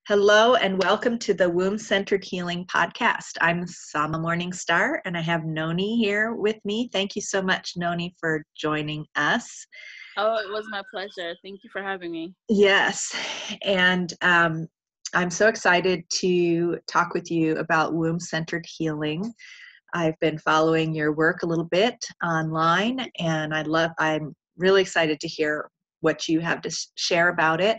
Hello and welcome to the Womb-Centered Healing Podcast. I'm Sama Morningstar and I have Noni here with me. Thank you so much, Noni, for joining us. Oh, it was my pleasure. Thank you for having me. Yes, and I'm so excited to talk with you about womb-centered healing. I've been following your work a little bit online and I'm really excited to hear what you have to share about it.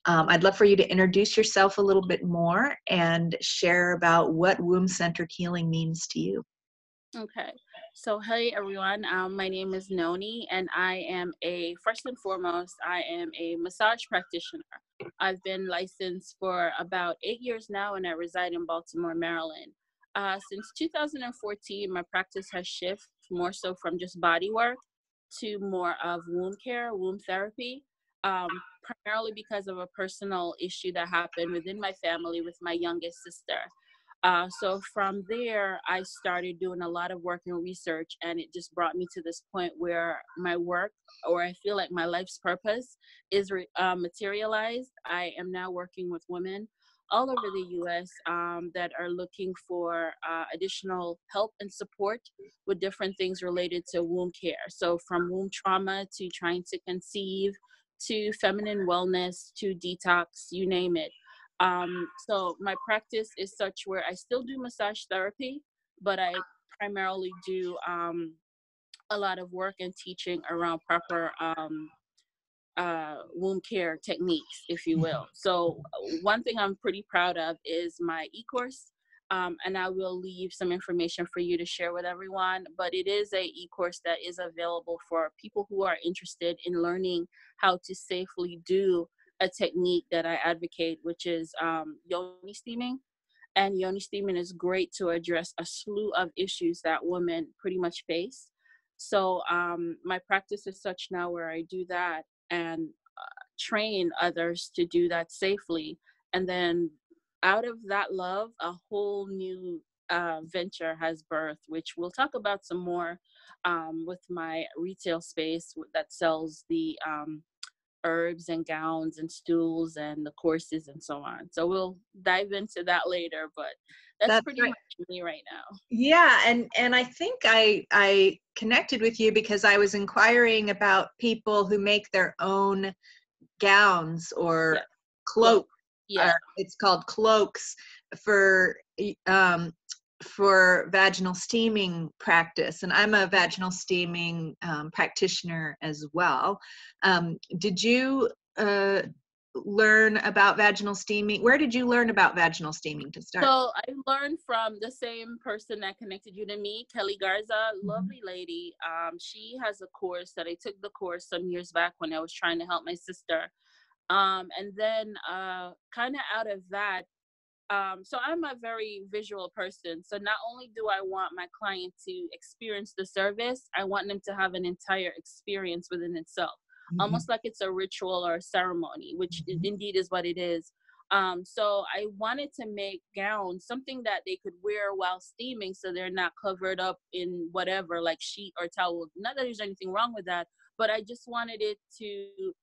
I'd love for you to introduce yourself a little bit more and share about what womb-centered healing means to you. Okay. So, hey everyone. My name is Noni, and first and foremost, I am a massage practitioner. I've been licensed for about 8 years now, and I reside in Baltimore, Maryland. Since 2014, my practice has shifted more so from just body work to more of womb care, womb therapy, primarily because of a personal issue that happened within my family with my youngest sister. So from there, I started doing a lot of work and research, and it just brought me to this point where my work, or I feel like my life's purpose, is materialized. I am now working with women all over the U.S. That are looking for additional help and support with different things related to womb care. So from womb trauma to trying to conceive, to feminine wellness, to detox, you name it. So my practice is such where I still do massage therapy, but I primarily do a lot of work and teaching around proper womb care techniques, if you will. So one thing I'm pretty proud of is my e-course. And I will leave some information for you to share with everyone, but it is a e-course that is available for people who are interested in learning how to safely do a technique that I advocate, which is yoni steaming. And yoni steaming is great to address a slew of issues that women pretty much face. So my practice is such now where I do that and train others to do that safely. And then out of that love, a whole new venture has birthed, which we'll talk about some more with my retail space that sells the herbs and gowns and stools and the courses and so on. So we'll dive into that later, but that's pretty right. much me right now. Yeah, and I think I connected with you because I was inquiring about people who make their own gowns or cloaks. Yeah. It's called cloaks for vaginal steaming practice, and I'm a vaginal steaming practitioner as well. Did you learn about vaginal steaming? Where did you learn about vaginal steaming to start? So I learned from the same person that connected you to me, Kelly Garza, lovely lady. She has a course that I took the course some years back when I was trying to help my sister. And then kind of out of that, so I'm a very visual person. So not only do I want my client to experience the service, I want them to have an entire experience within itself, almost like it's a ritual or a ceremony, which indeed is what it is. So I wanted to make gowns, something that they could wear while steaming so they're not covered up in whatever, like sheet or towel. Not that there's anything wrong with that, but I just wanted it to,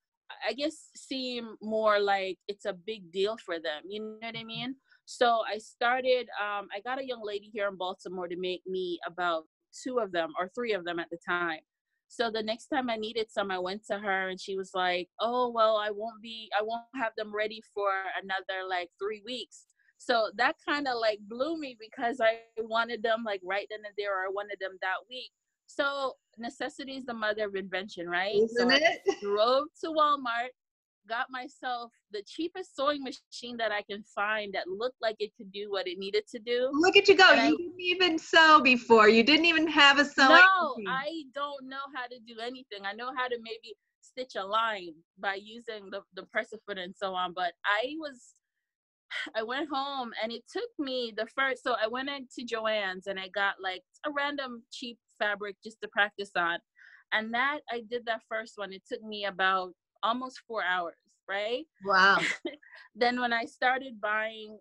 I guess, seem more like it's a big deal for them. You know what I mean? So I started, I got a young lady here in Baltimore to make me about 2 of them or 3 of them at the time. So the next time I needed some, I went to her and she was like, oh, well, I won't have them ready for another like 3 weeks. So that kind of like blew me because I wanted them like right then and there, or I wanted them that week. So necessity is the mother of invention, right? Isn't So it? I drove to Walmart, got myself the cheapest sewing machine that I can find that looked like it could do what it needed to do. Look at you go. And You didn't even sew before. You didn't even have a sewing no, machine. I don't know how to do anything. I know how to maybe stitch a line by using the press foot and so on. But I went home and it took me so I went into Joann's and I got like a random cheap fabric just to practice on. And that I did that first one. It took me about almost 4 hours, right? Wow. Then when I started buying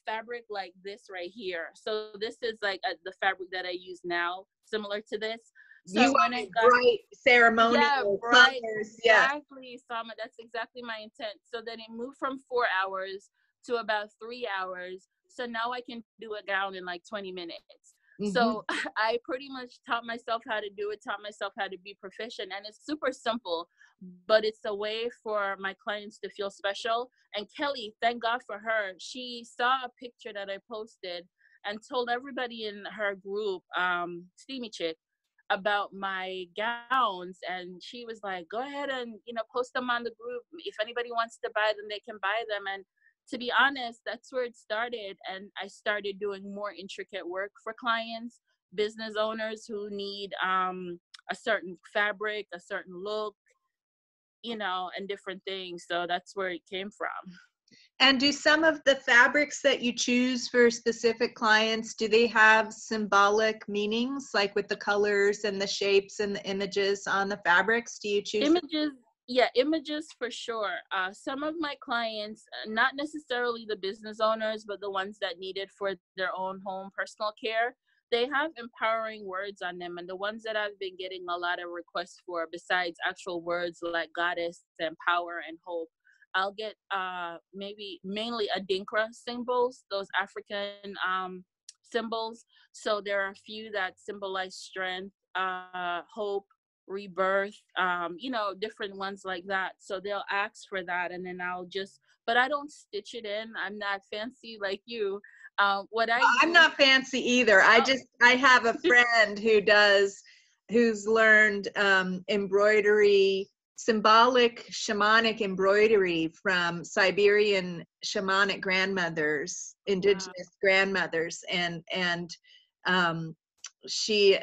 fabric like this right here, so this is like the fabric that I use now, similar to this. So You when I wanted got bright ceremonial bright, colors. Yes. exactly, Sama. That's exactly my intent. So then it moved from 4 hours to about 3 hours. So now I can do a gown in like 20 minutes. Hmm. So I pretty much taught myself how to do it, taught myself how to be proficient. And it's super simple, but it's a way for my clients to feel special. And Kelly, thank God for her. She saw a picture that I posted and told everybody in her group, Steamy Chick, about my gowns. And she was like, go ahead and, post them on the group. If anybody wants to buy them, they can buy them. And to be honest, that's where it started. And I started doing more intricate work for clients, business owners who need a certain fabric, a certain look, and different things. So that's where it came from. And do some of the fabrics that you choose for specific clients, do they have symbolic meanings, like with the colors and the shapes and the images on the fabrics? Do you choose? Images, yeah, images for sure. Some of my clients, not necessarily the business owners, but the ones that need it for their own home personal care, they have empowering words on them. And the ones that I've been getting a lot of requests for, besides actual words like goddess and power and hope, I'll get maybe mainly Adinkra symbols, those African symbols. So there are a few that symbolize strength, hope, rebirth, different ones like that. So they'll ask for that, and then but I don't stitch it in. I'm not fancy like you. What I I'm do, not fancy either. I oh, have a friend who's learned embroidery, symbolic shamanic embroidery from Siberian shamanic grandmothers, wow, indigenous grandmothers, and um, she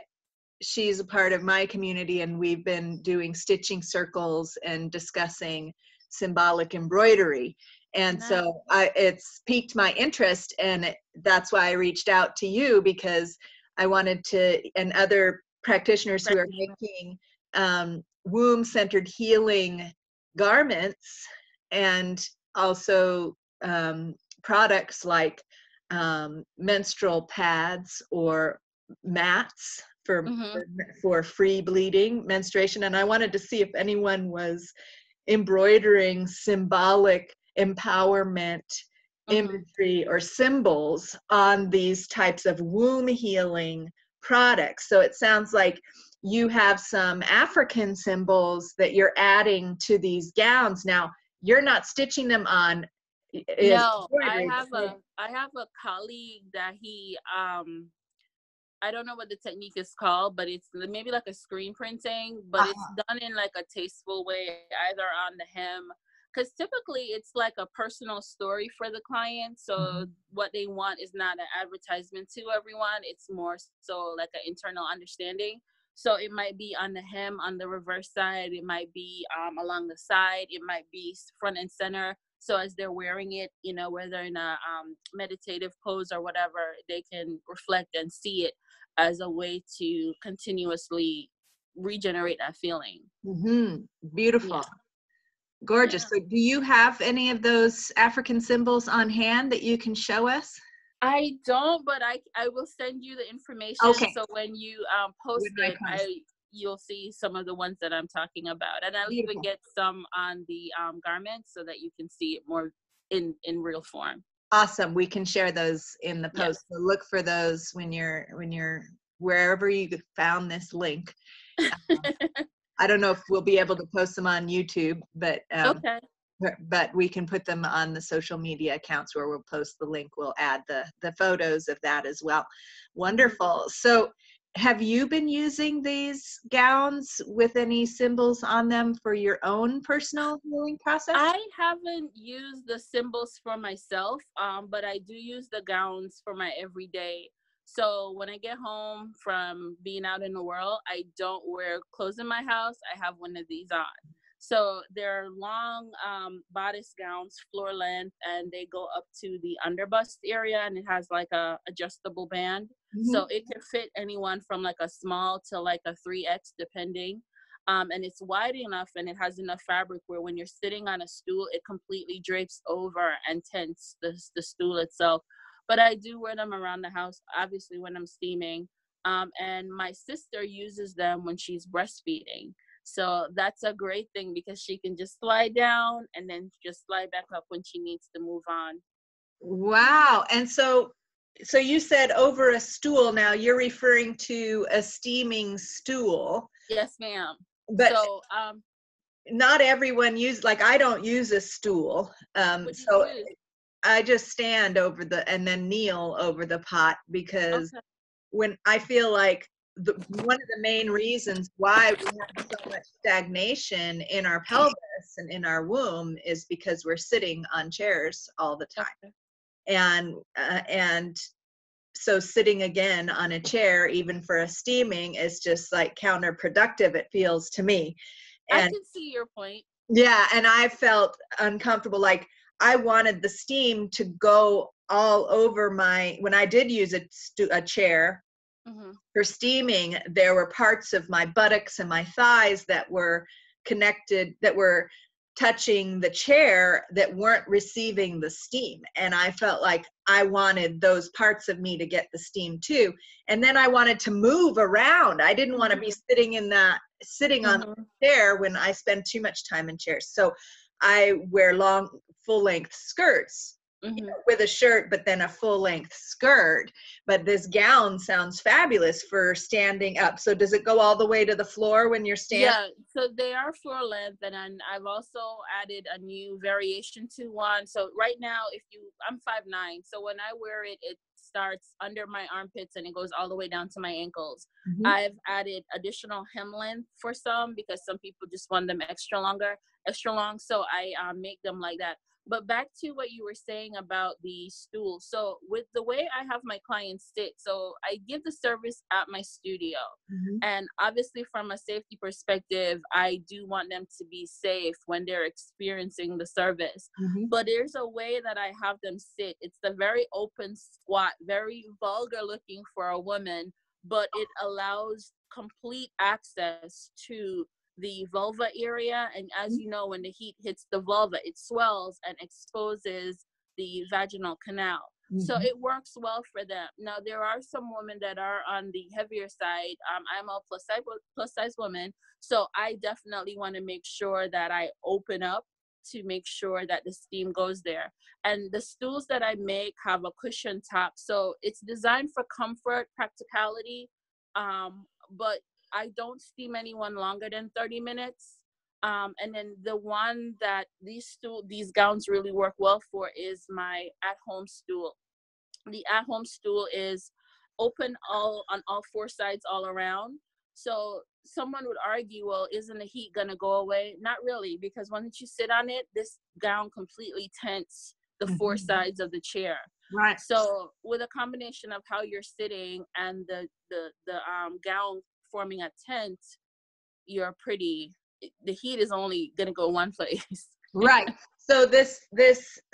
she's a part of my community, and we've been doing stitching circles and discussing symbolic embroidery. And nice. so it's piqued my interest, and that's why I reached out to you, because I wanted to, and other practitioners who are making womb-centered healing garments, and also products like menstrual pads or mats for, Mm-hmm, for free bleeding menstruation. And I wanted to see if anyone was embroidering symbolic empowerment mm-hmm. imagery or symbols on these types of womb healing products. So it sounds like you have some African symbols that you're adding to these gowns. Now, you're not stitching them on is No, embroidery. I have a colleague that he I don't know what the technique is called, but it's maybe like a screen printing, but it's done in like a tasteful way, either on the hem. Because typically it's like a personal story for the client. So what they want is not an advertisement to everyone. It's more so like an internal understanding. So it might be on the hem, on the reverse side. It might be along the side. It might be front and center. So as they're wearing it, whether in a meditative pose or whatever, they can reflect and see it as a way to continuously regenerate that feeling. Mm-hmm. Yeah. Beautiful. Gorgeous. Yeah. So do you have any of those African symbols on hand that you can show us? I don't, but I will send you the information. Okay. So when you When post I it, post. you'll see some of the ones that I'm talking about, and I'll even Beautiful. get some on the garments so that you can see it more in real form. Awesome. We can share those in the Yes. post. So look for those when you're wherever you found this link. I don't know if we'll be able to post them on YouTube, Okay. but we can put them on the social media accounts where we'll post the link. We'll add the photos of that as well. Wonderful. So have you been using these gowns with any symbols on them for your own personal healing process? I haven't used the symbols for myself, but I do use the gowns for my everyday. So when I get home from being out in the world, I don't wear clothes in my house. I have one of these on. So they're long bodice gowns, floor length, and they go up to the underbust area, and it has like a adjustable band. Mhm. So it can fit anyone from like a small to like a 3X, depending. And it's wide enough and it has enough fabric where when you're sitting on a stool, it completely drapes over and tents the stool itself. But I do wear them around the house, obviously when I'm steaming. And my sister uses them when she's breastfeeding. So that's a great thing because she can just slide down and then just slide back up when she needs to move on. Wow. And so you said over a stool. Now you're referring to a steaming stool, Yes, ma'am. but So, not everyone like I don't use a stool. what do So you use? I just stand over and then kneel over the pot, because Okay. when I feel like one of the main reasons why we have so much stagnation in our pelvis and in our womb is because we're sitting on chairs all the time. Okay. And so sitting again on a chair, even for a steaming, is just like counterproductive, it feels to me. I And can see your point. yeah, and I felt uncomfortable. Like I wanted the steam to go all over when I did use a chair Mm-hmm. for steaming, there were parts of my buttocks and my thighs that were connected, that were touching the chair, that weren't receiving the steam. And I felt like I wanted those parts of me to get the steam too. And then I wanted to move around. I didn't want to be sitting on Mm-hmm. the chair when I spend too much time in chairs. So I wear long, full length skirts, Mm-hmm. with a shirt, but then a full length skirt. But this gown sounds fabulous for standing up. So does it go all the way to the floor when you're standing? Yeah, so they are floor length, and then I've also added a new variation to one. So right now, I'm 5'9", so when I wear it, it starts under my armpits and it goes all the way down to my ankles. Mhm. I've added additional hem length for some because some people just want them extra long. So I make them like that. But back to what you were saying about the stool. So with the way I have my clients sit, so I give the service at my studio. Mhm. And obviously, from a safety perspective, I do want them to be safe when they're experiencing the service. Mhm. But there's a way that I have them sit. It's the very open squat, very vulgar looking for a woman, but it allows complete access to the vulva area. And as you know, when the heat hits the vulva, it swells and exposes the vaginal canal. So Mhm. it works well for them. Now there are some women that are on the heavier side. I'm a plus size woman, so I definitely want to make sure that I open up to make sure that the steam goes there. And the stools that I make have a cushion top, so it's designed for comfort, practicality. But I don't steam anyone longer than 30 minutes. And then the one that these gowns really work well for is my at-home stool. The at-home stool is open on all four sides all around. So someone would argue, well, isn't the heat gonna go away? Not really, because once you sit on it, this gown completely tents the four Mhm. sides of the chair. Right. So with a combination of how you're sitting and the gown forming a tent, you're pretty. The heat is only gonna go one place. Right. So this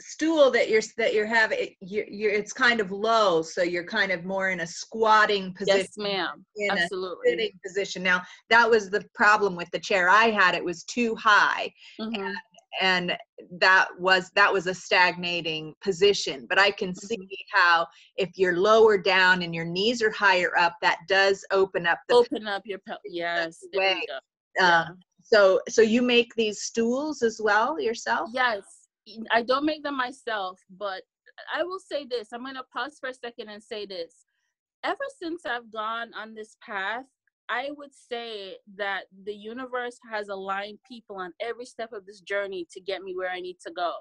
stool that you're having, it's kind of low, so you're kind of more in a squatting position, Yes, ma'am. in a Absolutely. sitting position. Now, that was the problem with the chair I had. It was too high, Mm-hmm. and that was a stagnating position. But I can see Mm-hmm. how if you're lower down and your knees are higher up, that does open up the Open up your yes, there way. we go. Um, Yeah. so you make these stools as well yourself? Yes. I don't make them myself, but I will say this. I'm going to pause for a second and say this. Ever since I've gone on this path, I would say that the universe has aligned people on every step of this journey to get me where I need to go.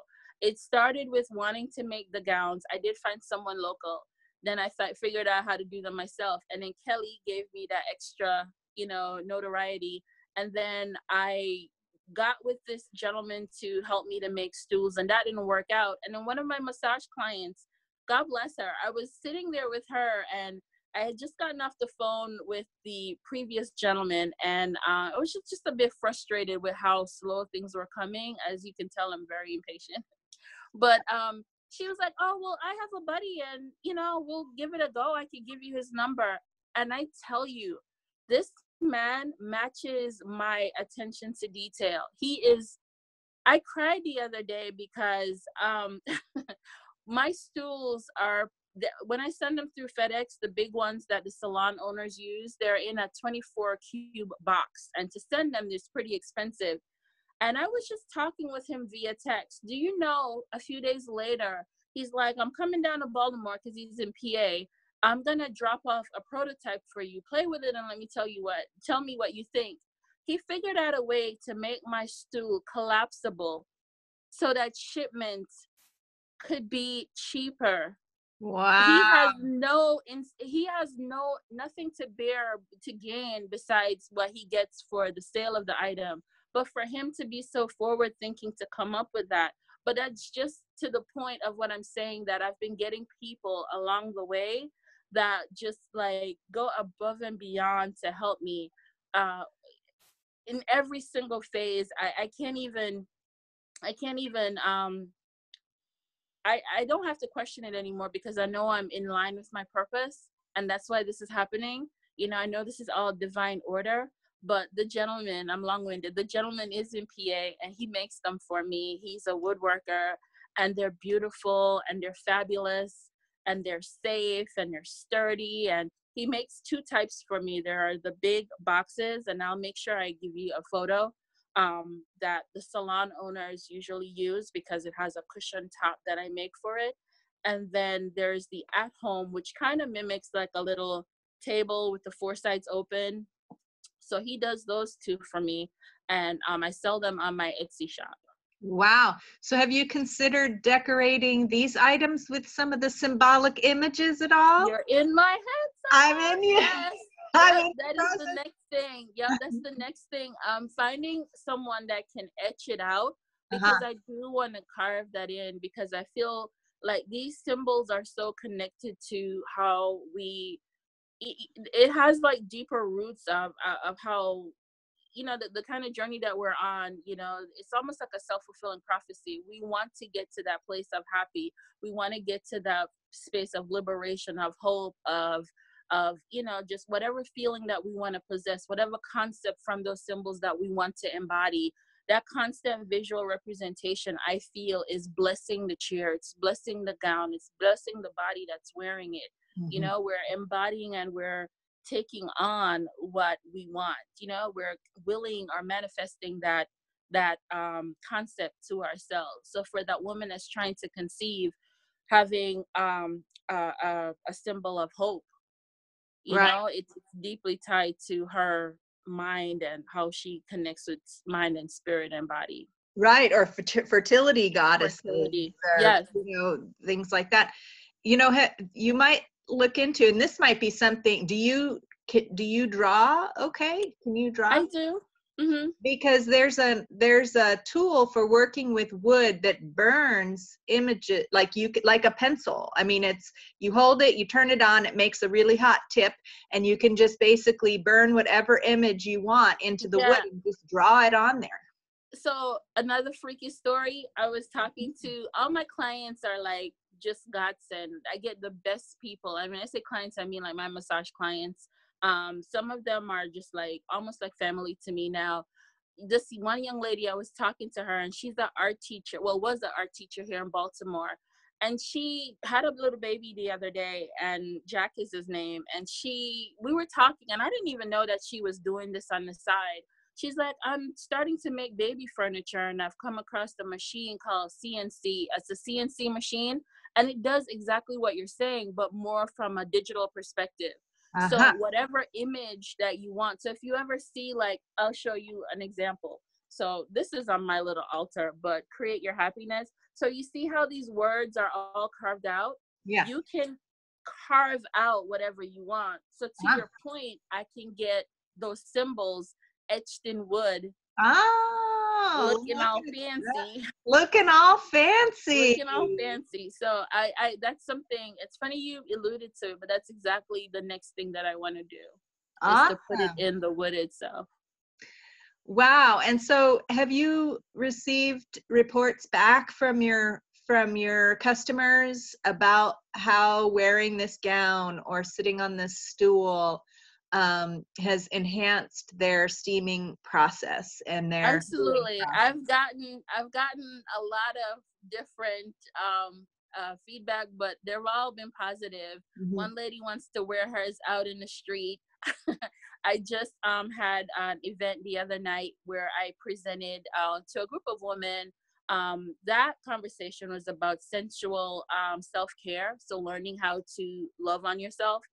It started with wanting to make the gowns. I did find someone local. Then I figured out how to do them myself. And then Kelly gave me that extra, notoriety. And then I got with this gentleman to help me to make stools, and that didn't work out. And then one of my massage clients, God bless her, I was sitting there with her, and I had just gotten off the phone with the previous gentleman, and I was just a bit frustrated with how slow things were coming. As you can tell, I'm very impatient. But she was like, "Oh, well, I have a buddy, and we'll give it a go. I could give you his number." And I tell you, this man matches my attention to detail. I cried the other day because my stools are, when I send them through FedEx, the big ones that the salon owners use, they're in a 24 cube box, and to send them is pretty expensive. And I was just talking with him via text. Do you know, a few days later, He's like, I'm coming down to Baltimore because he's in PA. I'm gonna drop off a prototype for you. Play with it and let me tell me what you think. He figured out a way to make my stool collapsible so that shipments could be cheaper. He Wow. has nothing to gain besides what he gets for the sale of the item. But for him to be so forward thinking to come up with that, but that's just to the point of what I'm saying, that I've been getting people along the way that just like go above and beyond to help me uh in every single phase. I don't have to question it anymore because I know I'm in line with my purpose, and that's why this is happening. You know, I know this is all divine order, but the gentleman, I'm long-winded, the gentleman is in PA and he makes them for me. He's a woodworker, and they're beautiful and they're fabulous and they're safe and they're sturdy, and he makes two types for me. There are the big boxes, and I'll make sure I give you a photo that the salon owners usually use because it has a cushion top that I make for it. And then there's the at home, which kind of mimics like a little table with the four sides open. So he does those two for me, and I sell them on my Etsy shop. Wow. So have you considered decorating these items with some of the symbolic images at all? You're in my head, I'm Sarah. in you. Yes. I'm Yep, in that the is the process. next thing. Yep, that's the next thing. I'm finding someone that can etch it out because Uh-huh. I do want to carve that in, because I feel like these symbols are so connected to how it has like deeper roots of how, you know, the kind of journey that we're on. You know, it's almost like a self-fulfilling prophecy. We want to get to that place of happy. We want to get to that space of liberation, of hope, of you know, just whatever feeling that we want to possess, whatever concept from those symbols that we want to embody. That constant visual representation, I feel, is blessing the chair, it's blessing the gown, it's blessing the body that's wearing it. You Mhm. know, we're embodying and we're taking on what we want. You know, we're willing or manifesting that concept to ourselves. So for that woman that's trying to conceive, having a symbol of hope, you Right. know, it's deeply tied to her mind and how she connects with mind and spirit and body. Right. Or fertility goddesses, Fertility, or, yes. things like that. You might look into, and this might be something, do you draw? Okay. Can you draw? I do. Hmm. Because there's a tool for working with wood that burns images, like a pencil. I mean, it's, you hold it, you turn it on, it makes a really hot tip, and you can just basically burn whatever image you want into the wood Yeah. and just draw it on there. So another freaky story, I was talking to, all my clients are like just godsend. I get the best people. I mean, I say clients, I mean like my massage clients. Some of them are just like almost like family to me now. This one young lady, I was talking to her, and she's an art teacher, well, was an art teacher here in Baltimore. And she had a little baby the other day, and Jack is his name. And we were talking, and I didn't even know that she was doing this on the side. She's like, I'm starting to make baby furniture, and I've come across a machine called CNC. It's a CNC machine, and it does exactly what you're saying, but more from a digital perspective. So Uh-huh. whatever image that you want. So if you ever see, like, I'll show you an example. So this is on my little altar, but create your happiness. So you see how these words are all carved out? Yeah. You can carve out whatever you want. So to Uh-huh. your point, I can get those symbols etched in wood, Oh, looking look all at that. fancy. Looking all fancy. Looking all fancy. So I that's something, it's funny you alluded to, but that's exactly the next thing that I want to do, is to put it Awesome. in the wood itself. Wow. And so have you received reports back from your customers about how wearing this gown or sitting on this stool has enhanced their steaming process and their healing Absolutely. process? I've gotten a lot of different feedback, but they've all been positive. Mhm. One lady wants to wear hers out in the street. I just had an event the other night where I presented to a group of women That conversation was about sensual self-care. So learning how to love on yourself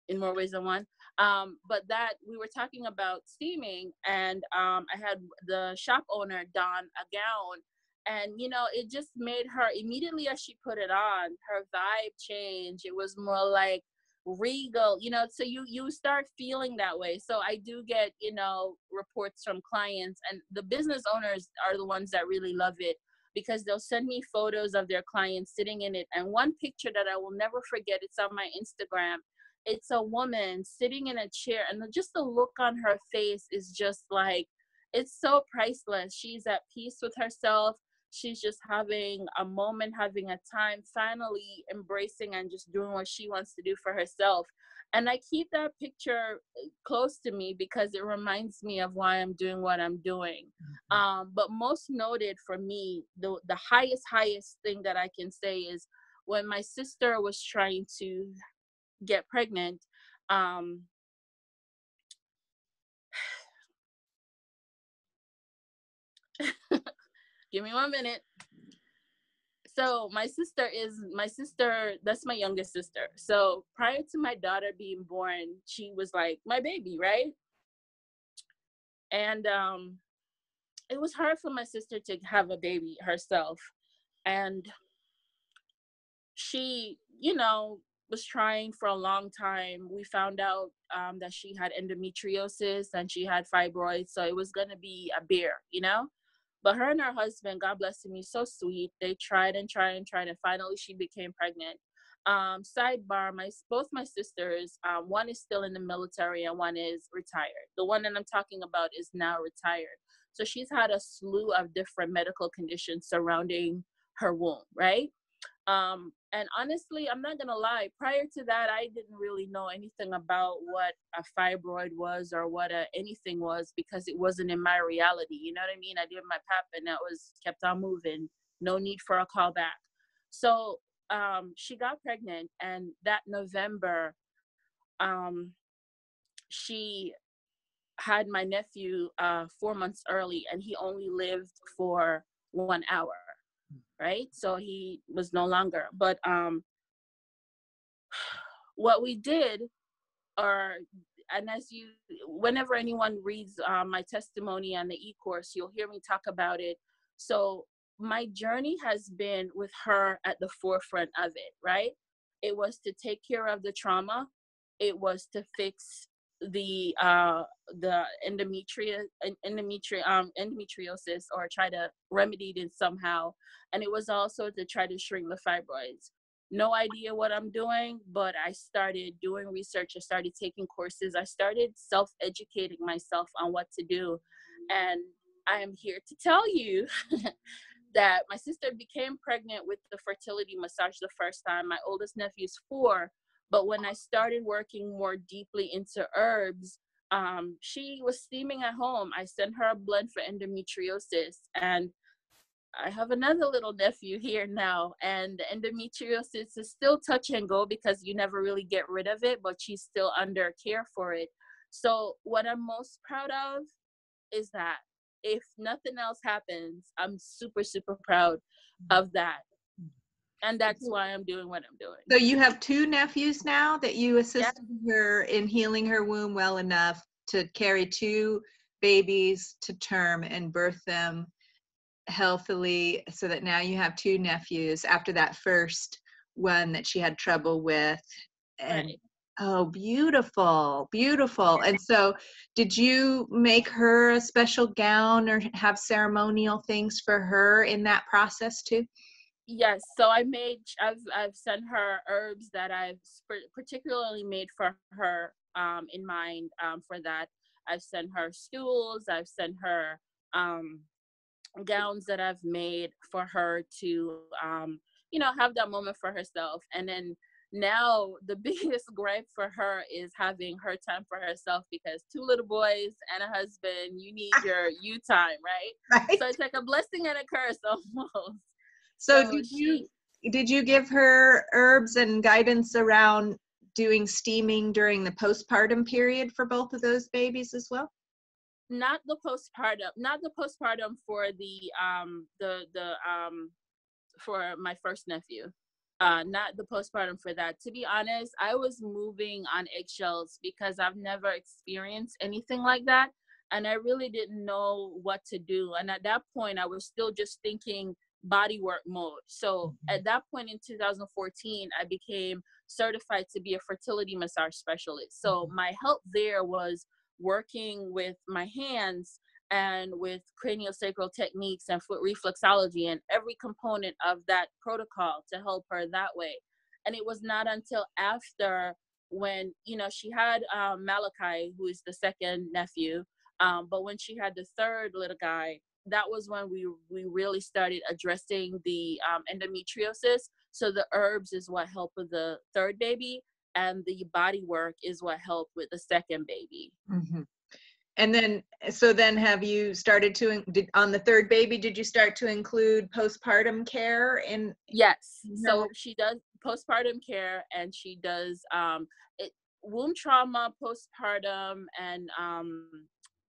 in more ways than one. But that we were talking about steaming, and I had the shop owner don a gown, and it just made her, immediately as she put it on, her vibe changed. It was more like regal, so you start feeling that way. So I do get reports from clients, and the business owners are the ones that really love it, because they'll send me photos of their clients sitting in it. And one picture that I will never forget, it's on my Instagram. It's a woman sitting in a chair, and just the look on her face is just like, it's so priceless. She's at peace with herself. She's just having a moment, having a time, finally embracing and just doing what she wants to do for herself. And I keep that picture close to me because it reminds me of why I'm doing what I'm doing. But most noted for me, the highest thing that I can say is when my sister was trying to get pregnant. Give me 1 minute. So my sister, that's my youngest sister. So prior to my daughter being born, she was like my baby, right? And it was hard for my sister to have a baby herself. And she, was trying for a long time. We found out that she had endometriosis and she had fibroids. So it was going to be a bear, But her and her husband, God bless him, he's so sweet. They tried and tried and tried, and finally she became pregnant. Sidebar, both my sisters, one is still in the military and one is retired. The one that I'm talking about is now retired. So she's had a slew of different medical conditions surrounding her womb, right? And honestly, I'm not gonna lie, prior to that, I didn't really know anything about what a fibroid was or what anything was, because it wasn't in my reality. You know what I mean? I did my PAP and that was kept on moving. No need for a call back. So she got pregnant, and that November, she had my nephew 4 months early, and he only lived for 1 hour. Right? So he was no longer. But what we did, and whenever anyone reads my testimony on the e-course, you'll hear me talk about it. So my journey has been with her at the forefront of it, right? It was to take care of the trauma. It was to fix the endometriosis, or try to remedy it somehow. And it was also to try to shrink the fibroids. No idea what I'm doing, but I started doing research. I started taking courses. I started self-educating myself on what to do. And I am here to tell you that my sister became pregnant with the fertility massage the first time. My oldest nephew's 4. But when I started working more deeply into herbs, she was steaming at home. I sent her a blend for endometriosis, and I have another little nephew here now, and the endometriosis is still touch and go because you never really get rid of it, but she's still under care for it. So what I'm most proud of is that if nothing else happens, I'm super, super proud of that. And that's why I'm doing what I'm doing. So you have 2 nephews now that you assisted her in healing her womb well enough to carry 2 babies to term and birth them healthily, so that now you have 2 nephews after that first one that she had trouble with. And Right. Oh, beautiful, beautiful. And so did you make her a special gown or have ceremonial things for her in that process too? Yes, so I've sent her herbs that I've particularly made for her in mind for that. I've sent her stools. I've sent her gowns that I've made for her to have that moment for herself. And then now the biggest gripe for her is having her time for herself, because 2 little boys and a husband, you need your you time, right? Right. So it's like a blessing and a curse almost. So did you give her herbs and guidance around doing steaming during the postpartum period for both of those babies as well? Not the postpartum, not the postpartum for the for my first nephew. Not the postpartum for that. To be honest, I was moving on eggshells because I've never experienced anything like that. And I really didn't know what to do. And at that point, I was still just thinking body work mode. So at that point in 2014, I became certified to be a fertility massage specialist. So my help there was working with my hands and with craniosacral techniques and foot reflexology and every component of that protocol to help her that way. And it was not until after, when, you know, she had Malachi, who is the second nephew, but when she had the third little guy, that was when we really started addressing the endometriosis. So the herbs is what helped with the third baby, and the body work is what helped with the second baby. Mm-hmm. And then, so then have you started to, on the third baby, did you start to include postpartum care in? Yes. So she does postpartum care, and she does womb trauma, postpartum, and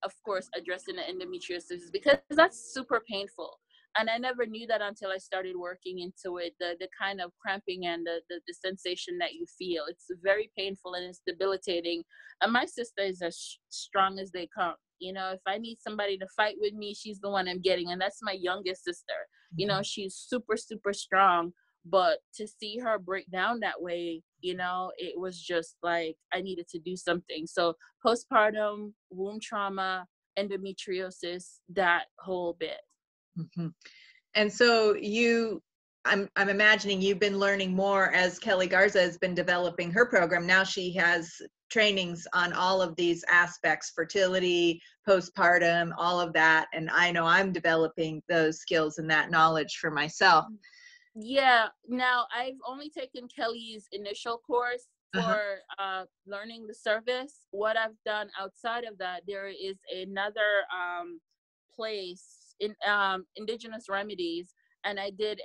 of course addressing the endometriosis, because that's super painful. And I never knew that until I started working into it, the kind of cramping and the sensation that you feel. It's very painful and it's debilitating. And my sister is as strong as they come. You know, if I need somebody to fight with me, she's the one I'm getting. And that's my youngest sister. You know, she's super, super strong. But to see her break down that way, you know, it was just like I needed to do something. So postpartum, womb trauma, endometriosis, that whole bit. Mm-hmm. And so I'm imagining you've been learning more as Kelly Garza has been developing her program. Now she has trainings on all of these aspects, fertility, postpartum, all of that. And I know I'm developing those skills and that knowledge for myself. Yeah. Now, I've only taken Kelly's initial course for learning the service. What I've done outside of that, there is another place in Indigenous Remedies, and I did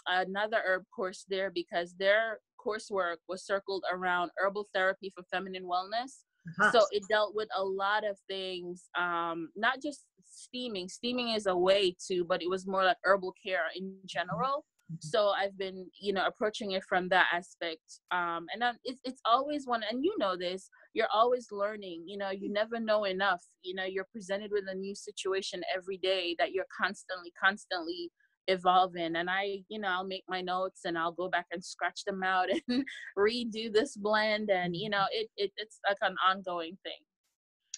another herb course there because their coursework was circled around herbal therapy for feminine wellness. So it dealt with a lot of things, not just steaming. Steaming is a way to, but it was more like herbal care in general. So I've been, you know, approaching it from that aspect. And it's always one, and you know this, you're always learning, you know, you never know enough. You know, you're presented with a new situation every day that you're constantly evolving. And I'll make my notes and I'll go back and scratch them out and redo this blend. And, you know, it's like an ongoing thing.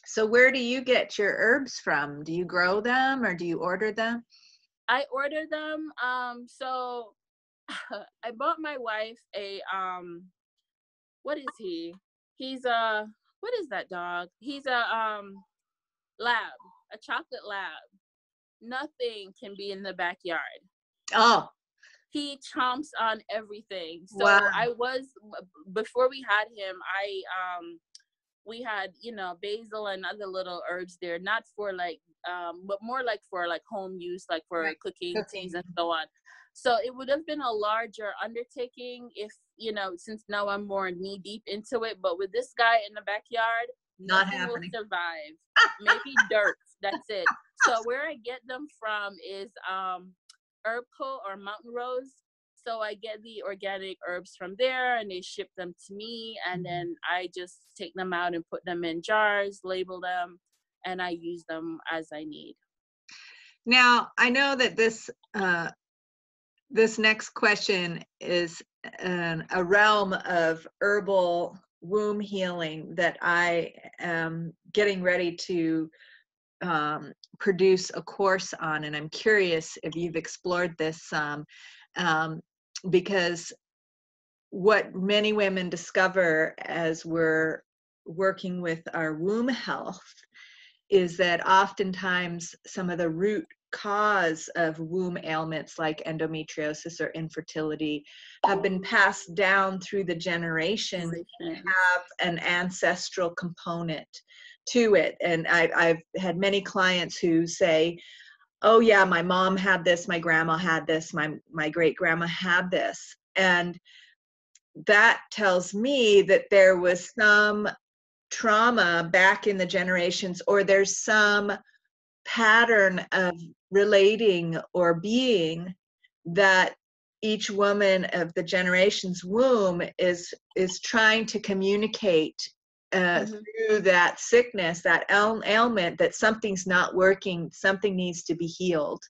So where do you get your herbs from? Do you grow them or do you order them? I order them. So I bought my wife a, what is he? He's what is that dog? He's a lab, a chocolate lab. Nothing can be in the backyard. Oh. He chomps on everything. So wow. Before we had him, we had, you know, basil and other little herbs there, not for like, but more like for like home use, like for cooking, teas and so on. So it would have been a larger undertaking if, you know, since now I'm more knee deep into it, but with this guy in the backyard, nothing will survive. Maybe dirt, that's it. So where I get them from is Herb Co. or Mountain Rose. So I get the organic herbs from there and they ship them to me, and then I just take them out and put them in jars, label them, and I use them as I need. Now, I know that this next question is a realm of herbal womb healing that I am getting ready to produce a course on, and I'm curious if you've explored this some. Because what many women discover as we're working with our womb health is that oftentimes some of the root cause of womb ailments like endometriosis or infertility have been passed down through the generations and have an ancestral component to it. And I've had many clients who say, oh yeah, my mom had this, my grandma had this, my great grandma had this. And that tells me that there was some trauma back in the generations, or there's some pattern of relating or being that each woman of the generation's womb is trying to communicate through that sickness, that ailment, that something's not working, something needs to be healed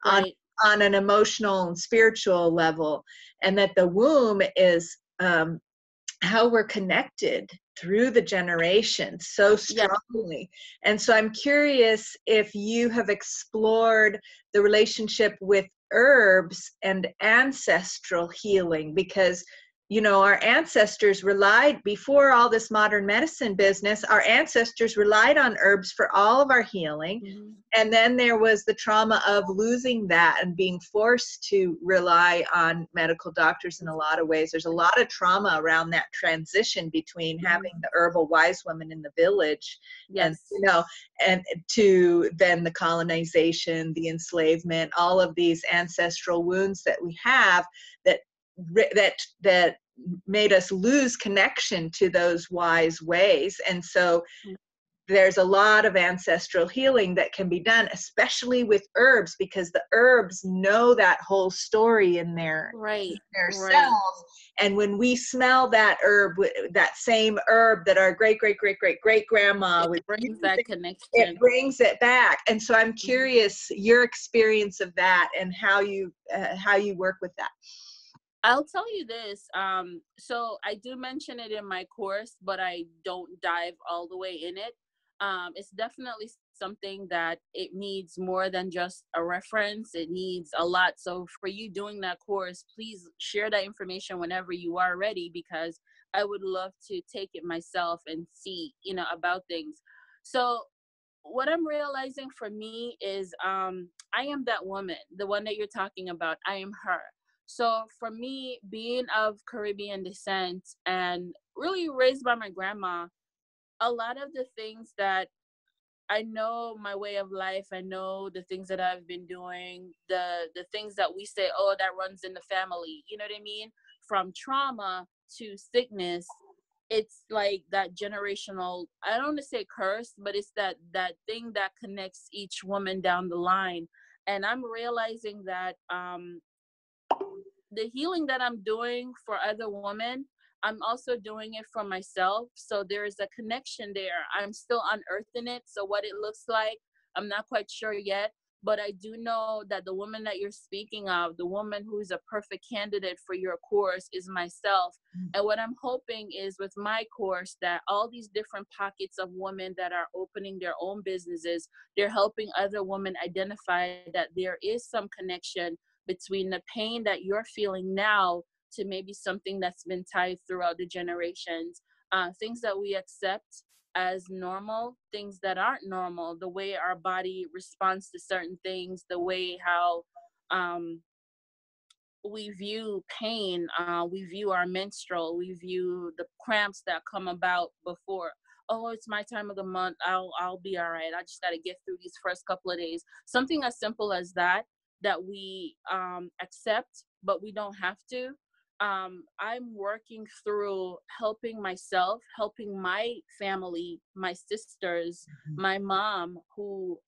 on Right. on an emotional and spiritual level, and that the womb is how we're connected through the generations so Yeah. strongly. And so I'm curious if you have explored the relationship with herbs and ancestral healing, because our ancestors relied, before all this modern medicine business, our ancestors relied on herbs for all of our healing. Mhm. And then there was the trauma of losing that and being forced to rely on medical doctors in a lot of ways. There's a lot of trauma around that transition between having Mhm. the herbal wise woman in the village and, Yes. and to then the colonization, the enslavement, all of these ancestral wounds that we have that that made us lose connection to those wise ways. And so there's a lot of ancestral healing that can be done, especially with herbs, because the herbs know that whole story in their Right. Right. cells. And when we smell that herb, that same herb that our great great great great great grandma It was brings using, that it connection. brings it back. And so I'm Mhm. curious your experience of that and how you work with that. I'll tell you this. So I do mention it in my course, but I don't dive all the way in it. It's definitely something that it needs more than just a reference. It needs a lot. So for you doing that course, please share that information whenever you are ready, because I would love to take it myself and see, about things. So what I'm realizing for me is I am that woman, the one that you're talking about. I am her. So for me, being of Caribbean descent and really raised by my grandma, a lot of the things that I know, my way of life, I know the things that I've been doing, the things that we say, oh, that runs in the family. You know what I mean? From trauma to sickness, it's like that generational, I don't want to say curse, but it's that thing that connects each woman down the line. And I'm realizing that the healing that I'm doing for other women, I'm also doing it for myself. So there is a connection there. I'm still unearthing it. So what it looks like, I'm not quite sure yet. But I do know that the woman that you're speaking of, the woman who is a perfect candidate for your course, is myself. And what I'm hoping is with my course that all these different pockets of women that are opening their own businesses, they're helping other women identify that there is some connection between the pain that you're feeling now to maybe something that's been tied throughout the generations. Things that we accept as normal, things that aren't normal, the way our body responds to certain things, the way how um, we view pain, we view our menstrual, we view the cramps that come about before. Oh, it's my time of the month. I'll be all right. I just got to get through these first couple of days. Something as simple as that we accept, but we don't have to. I'm working through helping myself, helping my family, my sisters, my mom, who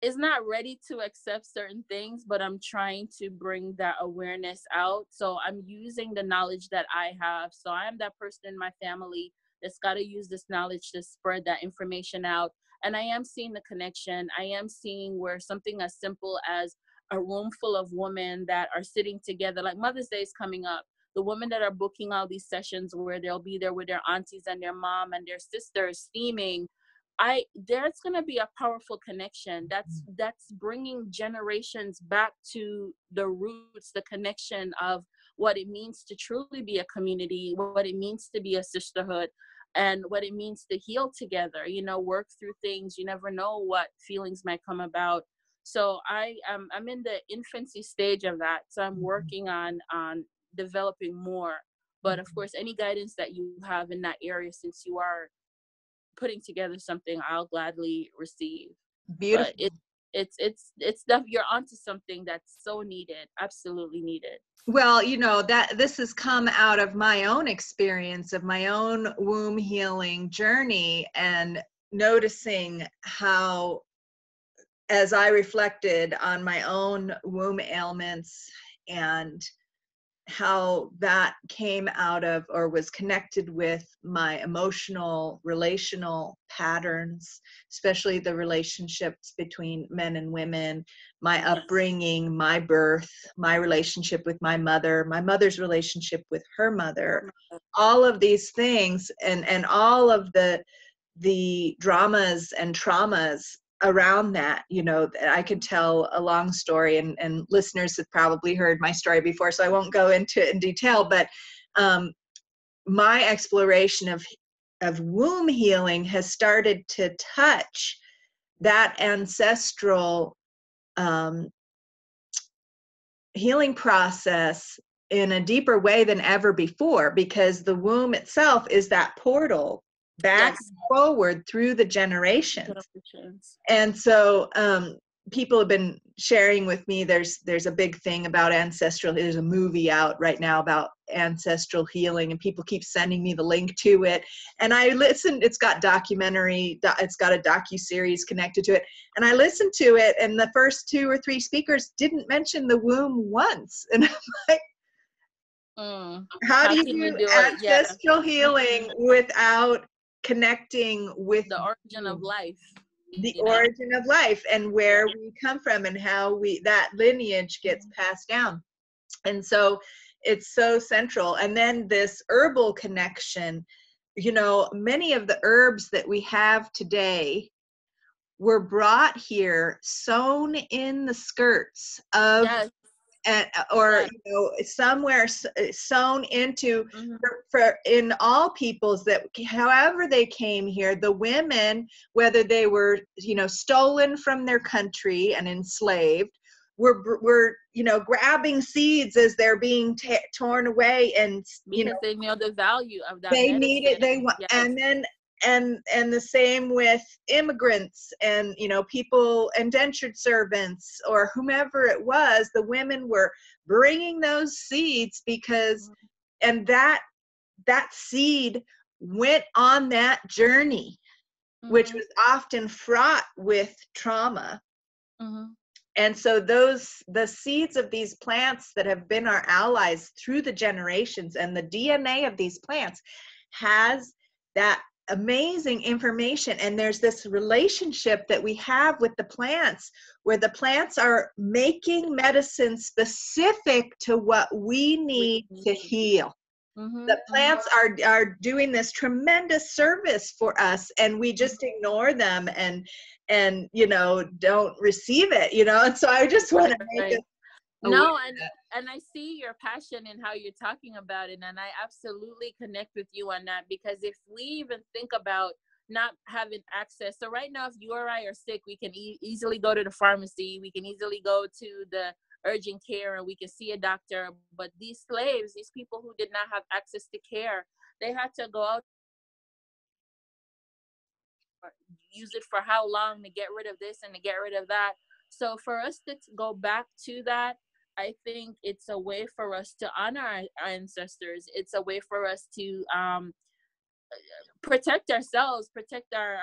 is not ready to accept certain things, but I'm trying to bring that awareness out. So I'm using the knowledge that I have. So I am that person in my family that's got to use this knowledge to spread that information out. And I am seeing the connection. I am seeing where something as simple as a room full of women that are sitting together, like Mother's Day is coming up. The women that are booking all these sessions where they'll be there with their aunties and their mom and their sisters steaming, there's going to be a powerful connection that's bringing generations back to the roots, the connection of what it means to truly be a community, what it means to be a sisterhood, and what it means to heal together, work through things. You never know what feelings might come about. So I'm in the infancy stage of that, so I'm working on developing more. But of course, any guidance that you have in that area, since you are putting together something, I'll gladly receive. But Beautiful. it's stuff. You're onto something that's so needed, absolutely needed. Well, you know, that this has come out of my own experience of my own womb healing journey, and noticing how, as I reflected on my own womb ailments, and how that came out of or was connected with my emotional relational patterns, especially the relationships between men and women, my upbringing, my birth, my relationship with my mother's relationship with her mother, all of these things, and all of the dramas and traumas around that. You know, I could tell a long story, and listeners have probably heard my story before, so I won't go into it in detail, but my exploration of womb healing has started to touch that ancestral healing process in a deeper way than ever before, because the womb itself is that portal back Yes. and forward through the generations. Generations. And so people have been sharing with me, there's a big thing about ancestral, there's a movie out right now about ancestral healing, and people keep sending me the link to it, and I listened. It's got it's got a docu-series connected to it, and I listened to it, and the first 2 or 3 speakers didn't mention the womb once, and I'm like, how do you can you do do it? Yeah. ancestral healing without connecting with The origin of life, the you know? origin of life, and where we come from, and how that lineage gets passed down? And so it's so central. And then this herbal connection, you know, many of the herbs that we have today were brought here sewn in the skirts of, Yes. or Yes. you know, somewhere sewn into, for in all peoples, that however they came here, the women, whether they were, you know, stolen from their country and enslaved, were you know, grabbing seeds as they're being torn away, and you know, Because they know the value of that they need it, medicine. they want. Yes. And then and the same with immigrants, and you know, people, indentured servants, or whomever it was, the women were bringing those seeds, because and that seed went on that journey, which was often fraught with trauma. And so the seeds of these plants that have been our allies through the generations, and the DNA of these plants has that amazing information. And there's this relationship that we have with the plants, where the plants are making medicine specific to what we need to heal. The plants are doing this tremendous service for us, and we just ignore them, and you know, don't receive it, you know. And so I just want to make it no, and I see your passion in how you're talking about it, and I absolutely connect with you on that, because if we even think about not having access, so right now if you or I are sick, we can easily go to the pharmacy, we can easily go to the urgent care, and we can see a doctor. But these slaves, these people who did not have access to care, they had to go out, use it for how long to get rid of this and to get rid of that. So for us to go back to that, I think it's a way for us to honor our ancestors. It's a way for us to protect ourselves, protect our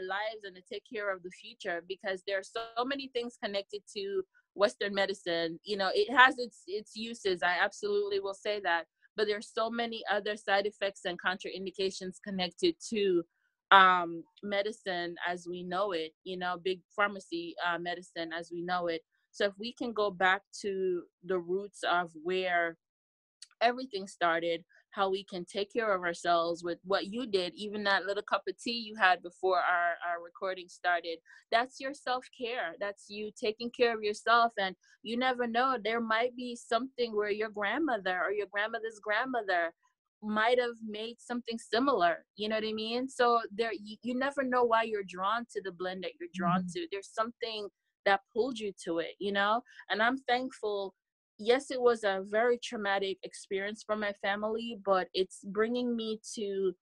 lives, and to take care of the future, because there are so many things connected to Western medicine. You know, it has its uses, I absolutely will say that, but there's so many other side effects and contraindications connected to medicine as we know it, you know, big pharmacy medicine as we know it. So if we can go back to the roots of where everything started, how we can take care of ourselves with what you did, even that little cup of tea you had before our recording started, that's your self-care. That's you taking care of yourself. And you never know, there might be something where your grandmother or your grandmother's grandmother might have made something similar, you know what I mean? So there, you never know why you're drawn to the blend that you're drawn to. There's something that pulled you to it, you know. And I'm thankful. Yes, it was a very traumatic experience for my family, but it's bringing me to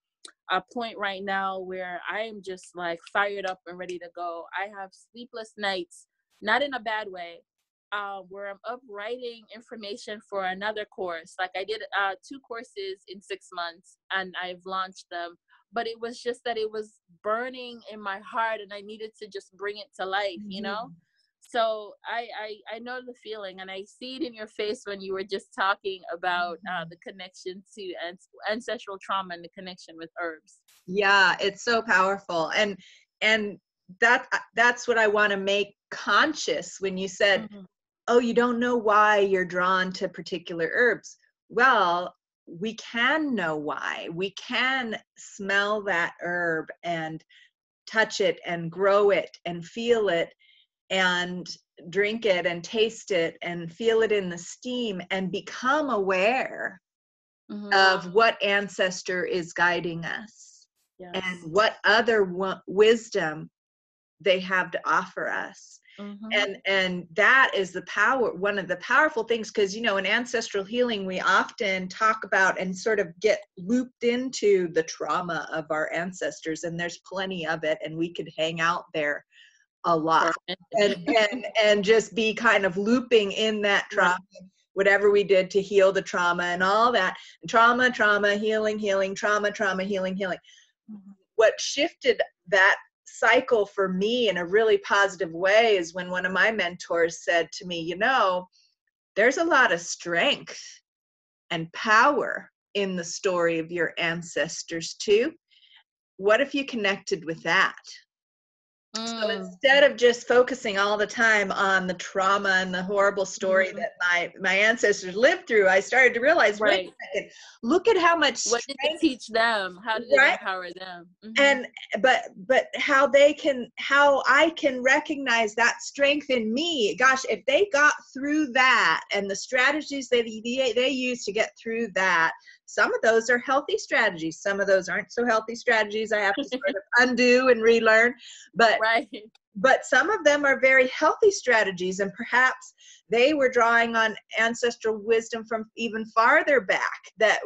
a point right now where I am just like fired up and ready to go. I have sleepless nights not in a bad way, where I'm up writing information for another course. Like I did 2 courses in 6 months and I've launched them. But it was just that it was burning in my heart and I needed to just bring it to life, you know? Mhm. So I know the feeling, and I see it in your face when you were just talking about the connection to ancestral trauma and the connection with herbs. Yeah, it's so powerful. And that's what I want to make conscious when you said, Mhm. "Oh, you don't know why you're drawn to particular herbs." Well, we can know why. We can smell that herb and touch it and grow it and feel it and drink it and taste it and feel it in the steam and become aware Mhm. of what ancestor is guiding us and Yes. what other wisdom they have to offer us. Mhm. And that is the power, one of the powerful things, because in ancestral healing we often talk about and sort of get looped into the trauma of our ancestors, and there's plenty of it, and we could hang out there a lot For a and minute. and just be kind of looping in that Right. trauma, whatever we did to heal the trauma and all that. Trauma, healing, trauma, healing. Mhm. What shifted that cycle for me in a really positive way is when one of my mentors said to me, there's a lot of strength and power in the story of your ancestors too. What if you connected with that? So Mm. instead of just focusing all the time on the trauma and the horrible story Mhm. that my ancestors lived through, I started to realize, wait Right. a second, look at how much What did it strength, teach them? How did it right? empower them? Mhm. And but how I can recognize that strength in me. Gosh, if they got through that and the strategies that they use to get through that, some of those are healthy strategies, some of those aren't so healthy strategies. I have to sort of undo and relearn, but Right. some of them are very healthy strategies, and perhaps they were drawing on ancestral wisdom from even farther back that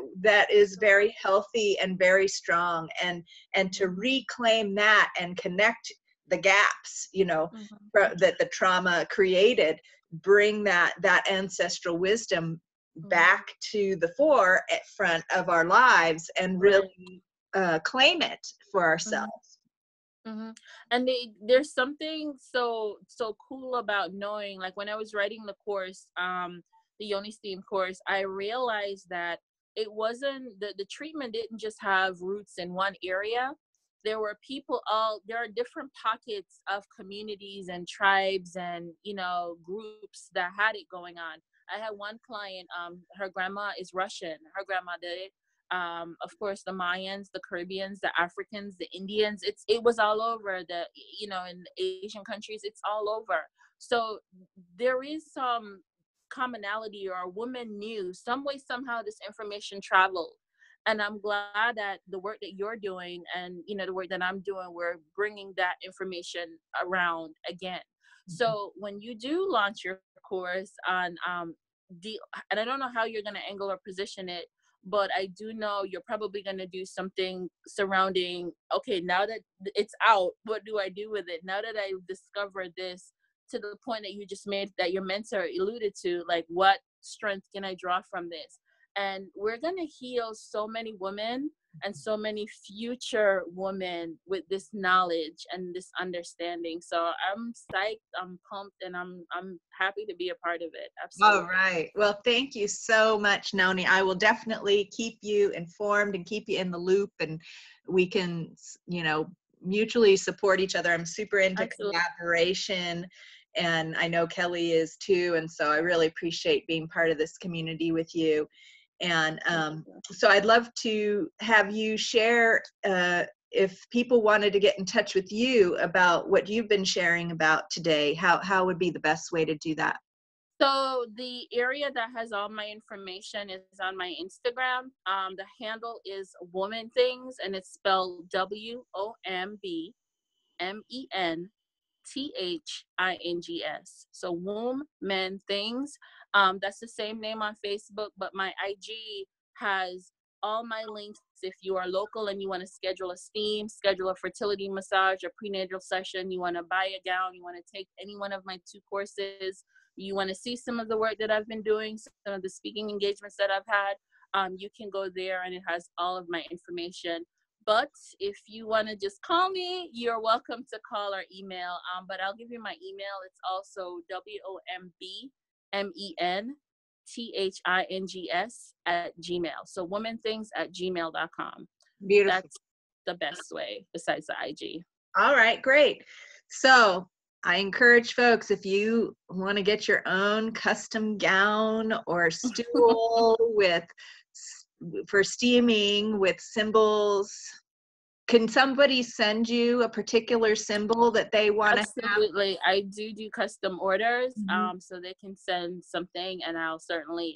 is very healthy and very strong, and to reclaim that and connect the gaps, Mhm. that the trauma created, bring that ancestral wisdom Mhm. back to the forefront of our lives and Right. really claim it for Mhm. ourselves. Mhm. And there's something so cool about knowing, like when I was writing the course, the Yoni Steam course, I realized that it wasn't the treatment didn't just have roots in one area. There were there are different pockets of communities and tribes and groups that had it going on. I had one client, her grandma is Russian. Her grandma did it. Of course, the Mayans, the Caribbeans, the Africans, the Indians. It was all over in Asian countries. It's all over. So there is some commonality, or a woman knew some way somehow this information traveled. And I'm glad that the work that you're doing and the work that I'm doing, we're bringing that information around again. So when you do launch your course on and I don't know how you're going to angle or position it, but I do know you're probably going to do something surrounding, okay, now that it's out, what do I do with it? Now that I've discovered this, to the point that you just made, that your mentor alluded to, like, what strength can I draw from this? And we're going to heal so many women and so many future women with this knowledge and this understanding. So I'm psyched, I'm pumped, and I'm happy to be a part of it. All Absolutely. right. Well, thank you so much, Noni. I will definitely keep you informed and keep you in the loop, and we can, mutually support each other. I'm super into Absolutely. collaboration, and I know Kelly is too. And so I really appreciate being part of this community with you. And so I'd love to have you share, if people wanted to get in touch with you about what you've been sharing about today, how would be the best way to do that? So the area that has all my information is on my Instagram. The handle is Woman Things, and it's spelled WOMBMENTHINGS. So Womb Men Things. That's the same name on Facebook, but my IG has all my links, if you are local and you want to schedule a steam, schedule a fertility massage, a prenatal session, you want to buy a gown, you want to take any one of my 2 courses, you want to see some of the work that I've been doing, some of the speaking engagements that I've had, you can go there and it has all of my information. But if you want to just call me, you're welcome to call or email. But I'll give you my email. It's also WOMBMENTHINGS @ gmail. So womanthings@gmail.com. Beautiful. That's the best way besides the IG. All right, great. So I encourage folks, if you want to get your own custom gown or stool for steaming with symbols, can somebody send you a particular symbol that they want to have? Absolutely. I do custom orders, Mhm. so they can send something and I'll certainly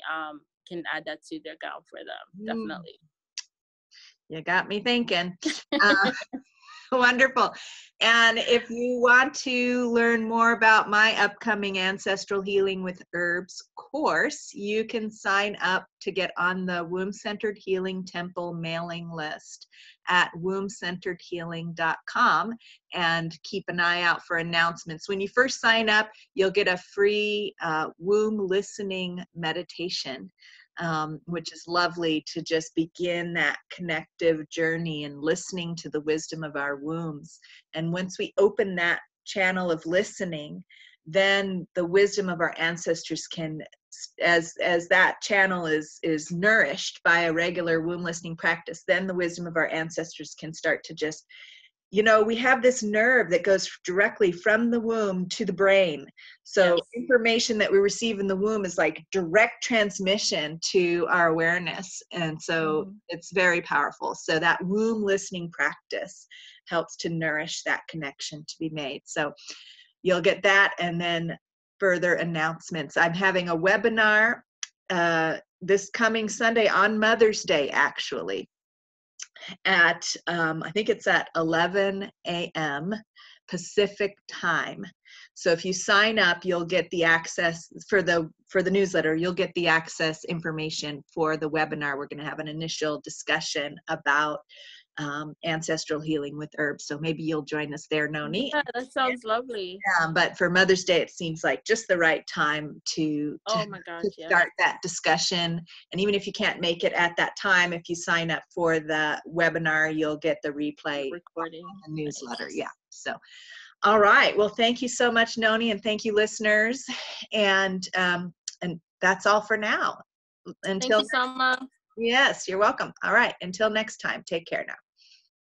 can add that to their gown for them. Definitely. You got me thinking. Uh, Wonderful. And if you want to learn more about my upcoming Ancestral Healing with Herbs course, you can sign up to get on the Womb-Centered Healing Temple mailing list at wombcenteredhealing.com and keep an eye out for announcements. When you first sign up, you'll get a free womb listening meditation. Which is lovely to just begin that connective journey and listening to the wisdom of our wombs. And once we open that channel of listening, then the wisdom of our ancestors can, as that channel is nourished by a regular womb listening practice, then the wisdom of our ancestors can start to just, we have this nerve that goes directly from the womb to the brain. So Yes. information that we receive in the womb is like direct transmission to our awareness. And so it's very powerful. So that womb listening practice helps to nourish that connection to be made. So you'll get that, and then further announcements. I'm having a webinar this coming Sunday on Mother's Day, actually, at I think it's at 11 a.m. Pacific time. So if you sign up, you'll get the access for the newsletter. You'll get the access information for the webinar. We're going to have an initial discussion about ancestral healing with herbs. So maybe you'll join us there, Noni. Yeah, that sounds lovely. But for Mother's Day, it seems like just the right time to Oh my gosh, yes. start that discussion. And even if you can't make it at that time, if you sign up for the webinar, you'll get the replay recording, the newsletter. Yeah. So, all right. Well, thank you so much, Noni, and thank you, listeners. And that's all for now. Thank you so much. Yes, you're welcome. All right. Until next time, take care now.